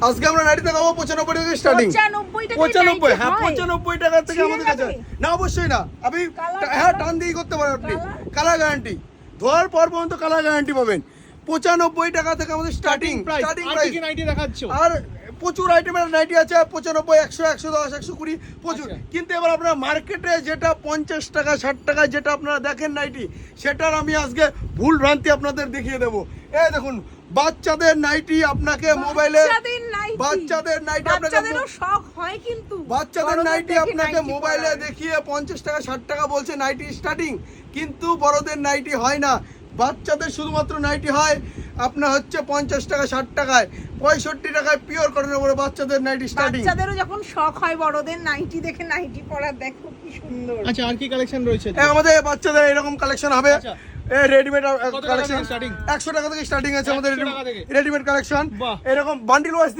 আজকে আমরা নাইটি দেখাবো 95 টাকা স্টার্টিং। 95, হ্যাঁ 95 টাকা থেকে আমাদের কাছে। না অবশ্যই না, আপনি হ্যাঁ টান দিয়ে করতে পারেন, আপনি কালার গ্যারান্টি ধোয়ার পর পর্যন্ত কালার গ্যারান্টি পাবেন। 95 টাকা থেকে আমাদের স্টার্টিং প্রাইস। নাইটি দেখাচ্ছ আর প্রচুর আইটেমের নাইটি আছে 95, 100, 110, 120 প্রচুর। কিন্তু এবার আপনারা মার্কেটে যেটা 50 টাকা 60 টাকা যেটা আপনারা দেখেন নাইটি, সেটার আমি আজকে ভুল ভ্রান্তি আপনাদের দেখিয়ে দেবো। এই দেখুন বাচ্চাদের নাইটি আপনাকে মোবাইলে, বাচ্চাদের নাইটি আপনাকে শখ হয়, কিন্তু বাচ্চাদের নাইটি আপনাকে মোবাইলে দেখিয়ে 50 টাকা 60 টাকা বলছে নাইটি স্টার্টিং, কিন্তু বড়দের নাইটি হয় না। বাচ্চাদের শুধুমাত্র নাইটি হয় আপনার হচ্ছে 50 টাকা 60 টাকায়, 65 টাকায় পিওর কটনের উপরে বাচ্চাদের নাইটি স্টার্টিং। বাচ্চাদেরও যখন শখ হয় বড়দের নাইটি দেখে নাইটি পরা, দেখো কি সুন্দর। আচ্ছা আর কি কালেকশন রয়েছে? আমাদের বাচ্চাদের এরকম কালেকশন হবে। আচ্ছা। রেডিমেড কত টাকা কালেকশন থেকে starting? 100 টাকা থেকে স্টার্টিং আছে আমাদের 100 টাকা থেকে? Readymade collection. বাহ। এরকম বান্ডিল ওয়াইজ